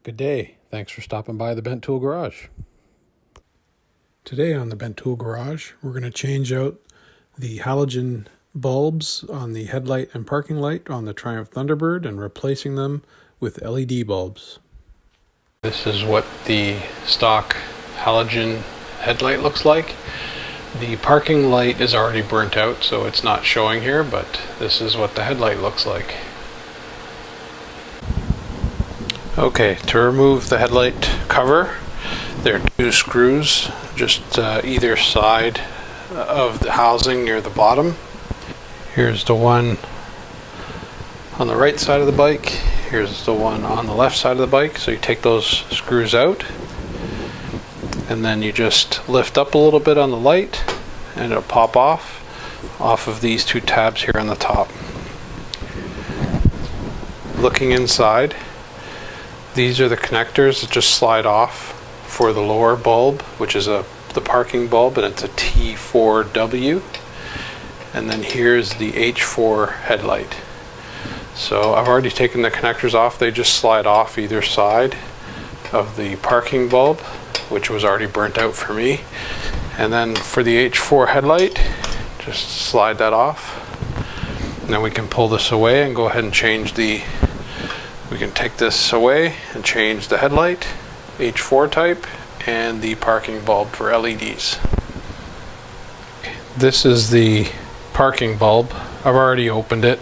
Good day. Thanks for stopping by the Bent Tool Garage. Today on the Bent Tool Garage, we're going to change out the halogen bulbs on the headlight and parking light on the Triumph Thunderbird and replacing them with LED bulbs. This is what the stock halogen headlight looks like. The parking light is already burnt out, so it's not showing here, but this is what the headlight looks like. Okay, to remove the headlight cover, there are two screws just either side of the housing near the bottom. Here's the one on the right side of the bike. Here's the one on the left side of the bike. So you take those screws out and then you just lift up a little bit on the light and it'll pop off of these two tabs here on the top. Looking inside, these are the connectors that just slide off for the lower bulb, which is the parking bulb, and it's a T4W. And then here's the H4 headlight. So I've already taken the connectors off. They just slide off either side of the parking bulb, which was already burnt out for me. And then for the H4 headlight, just slide that off. And then we can pull this away and go ahead and change we can take this away and change the headlight, H4 type, and the parking bulb for LEDs. This is the parking bulb. I've already opened it,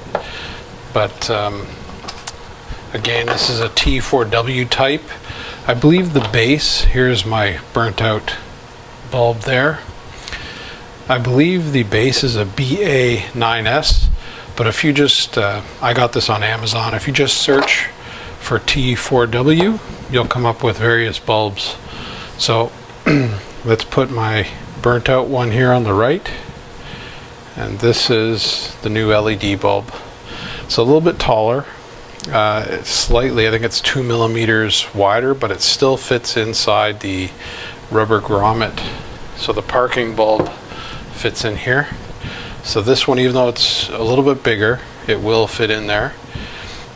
but again, this is a T4W type. I believe the base, here's my burnt out bulb there. I believe the base is a BA9S, but if you just, I got this on Amazon, if you just search for T4W, you'll come up with various bulbs. So let's put my burnt out one here on the right, and this is the new LED bulb. It's a little bit taller, it's slightly, I think it's 2 millimeters wider, but it still fits inside the rubber grommet. So the parking bulb fits in here. So this one, even though it's a little bit bigger, it will fit in there.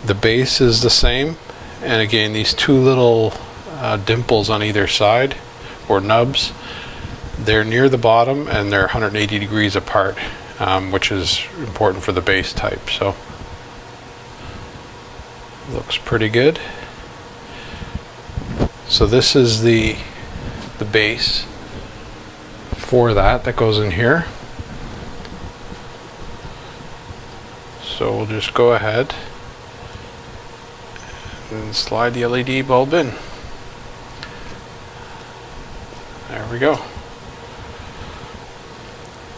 The base is the same, and again, these two little dimples on either side, or nubs, they're near the bottom and they're 180 degrees apart, which is important for the base type. So looks pretty good. So this is the base for that goes in here. So we'll just go ahead and slide the LED bulb in. There we go.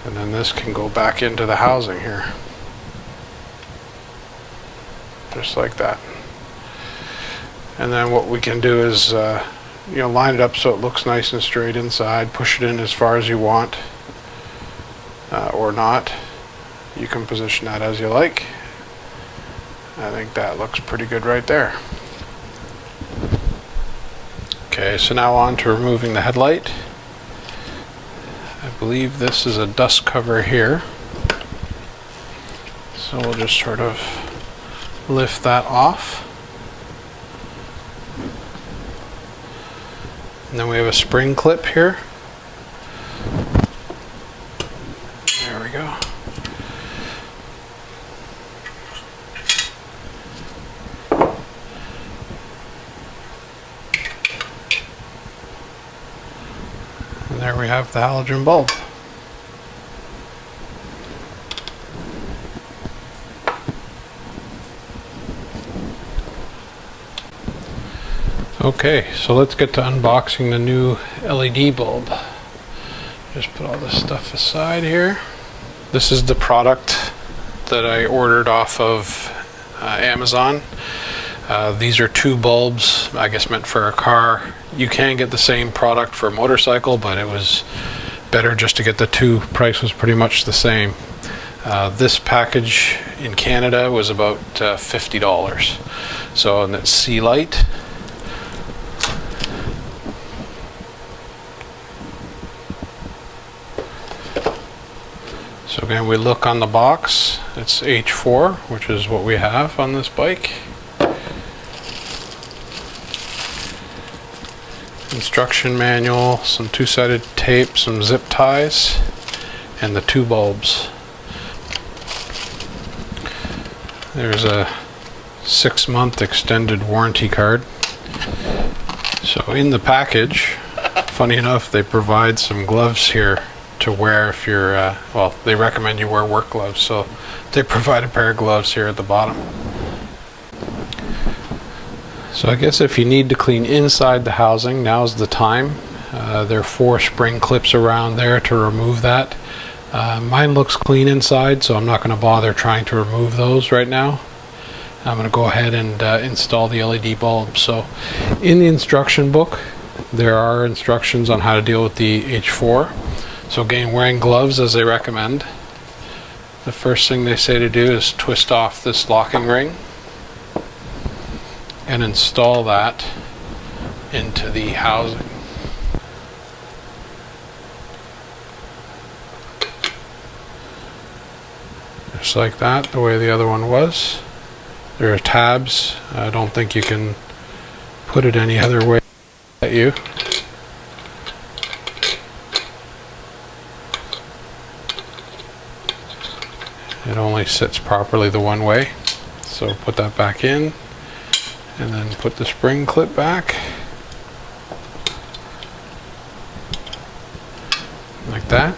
And then this can go back into the housing here. Just like that. And then what we can do is line it up so it looks nice and straight inside, push it in as far as you want, or not. You can position that as you like. I think that looks pretty good right there. Okay, so now on to removing the headlight. I believe this is a dust cover here. So we'll just sort of lift that off. And then we have a spring clip here. There we go. And there we have the halogen bulb. Okay, so let's get to unboxing the new LED bulb. Just put all this stuff aside here. This is the product that I ordered off of Amazon. These are two bulbs, I guess meant for a car. You can get the same product for a motorcycle, but it was better just to get the two. Price was pretty much the same. This package in Canada was about $50. So, and it's C-Light. So again, we look on the box, it's H4, which is what we have on this bike. instruction manual, some two-sided tape, some zip ties, and the two bulbs. There's a 6-month extended warranty card. So in the package, funny enough, they provide some gloves here to wear if you're, well, they recommend you wear work gloves, so they provide a pair of gloves here at the bottom. So I guess if you need to clean inside the housing, now's the time. There are 4 spring clips around there to remove that. Mine looks clean inside, so I'm not going to bother trying to remove those right now. I'm going to go ahead and install the LED bulb. So in the instruction book, there are instructions on how to deal with the H4. So again, wearing gloves as they recommend. The first thing they say to do is twist off this locking ring and install that into the housing. Just like that, the way the other one was. There are tabs. I don't think you can put it any other way at you. It only sits properly the one way. So put that back in and then put the spring clip back. Like that.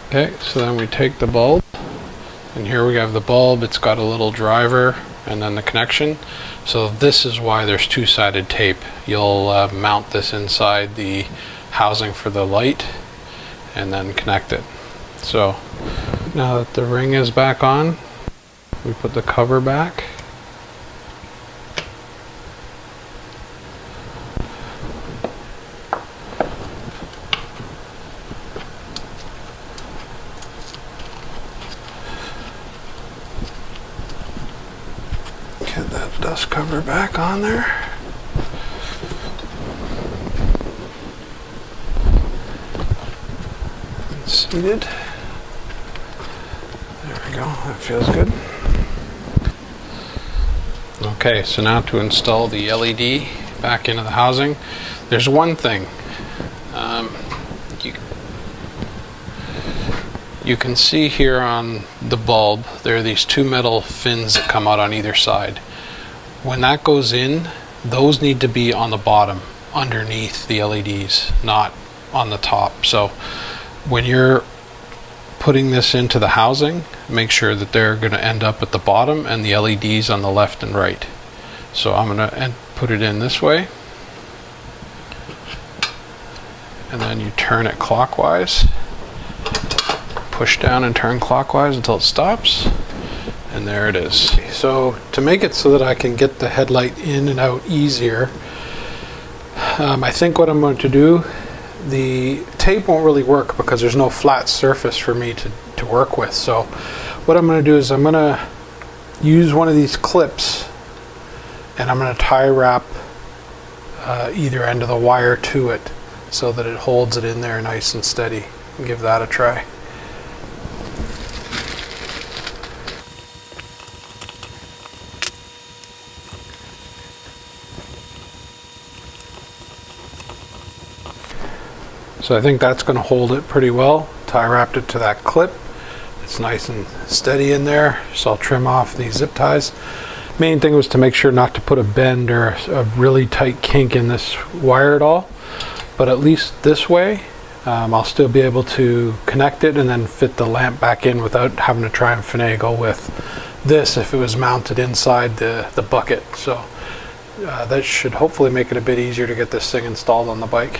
Okay, so then we take the bulb, and here we have the bulb. It's got a little driver and then the connection. So this is why there's two-sided tape. You'll mount this inside the housing for the light and then connect it. So now that the ring is back on, we put the cover back. Get that dust cover back on there. And seated. There we go, that feels good. Okay, so now to install the LED back into the housing. There's one thing. You can see here on the bulb, there are these 2 metal fins that come out on either side. When that goes in, those need to be on the bottom, underneath the LEDs, not on the top. So when you're putting this into the housing, make sure that they're going to end up at the bottom and the LEDs on the left and right. So I'm going to put it in this way. And then you turn it clockwise. Push down and turn clockwise until it stops, and there it is. So to make it so that I can get the headlight in and out easier, I think what I'm going to do, the tape won't really work because there's no flat surface for me to work with. So what I'm going to do is I'm going to use one of these clips and I'm going to tie wrap either end of the wire to it so that it holds it in there nice and steady, and give that a try. So I think that's going to hold it pretty well. Tie wrapped it to that clip. It's nice and steady in there. So I'll trim off these zip ties. Main thing was to make sure not to put a bend or a really tight kink in this wire at all. But at least this way, I'll still be able to connect it and then fit the lamp back in without having to try and finagle with this if it was mounted inside the bucket. So that should hopefully make it a bit easier to get this thing installed on the bike.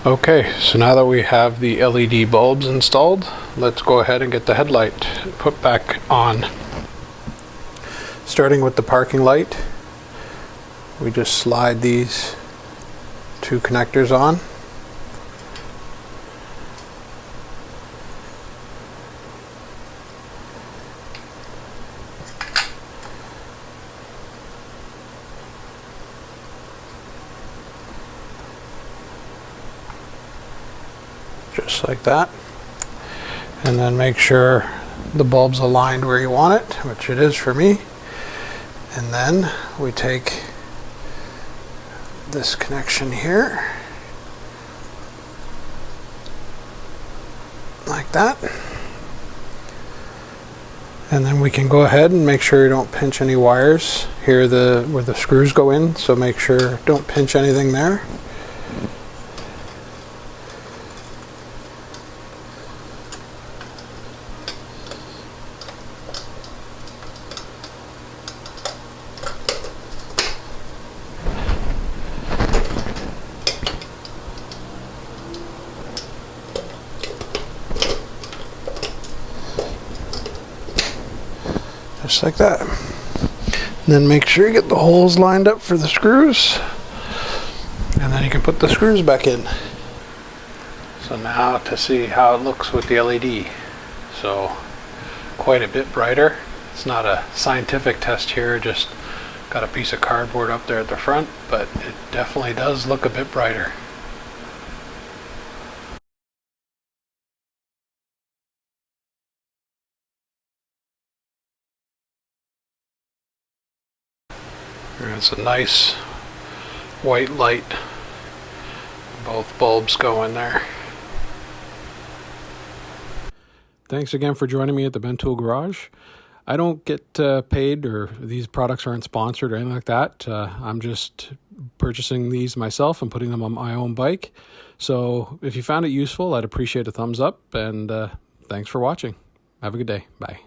Okay, so now that we have the LED bulbs installed, let's go ahead and get the headlight put back on. Starting with the parking light, we just slide these 2 connectors on. Just like that, and then make sure the bulb's aligned where you want it, which it is for me, And then we take this connection here, like that. And then we can go ahead and make sure you don't pinch any wires here where the screws go in, so make sure don't pinch anything there. Just like that. And then make sure you get the holes lined up for the screws. And then you can put the screws back in. So now to see how it looks with the LED. So quite a bit brighter. It's not a scientific test here, just got a piece of cardboard up there at the front, but it definitely does look a bit brighter. It's a nice white light. Both bulbs go in there. Thanks again for joining me at the Ben Tool Garage. I don't get paid, or these products aren't sponsored or anything like that. I'm just purchasing these myself and putting them on my own bike. So if you found it useful, I'd appreciate a thumbs up, and thanks for watching. Have a good day. Bye.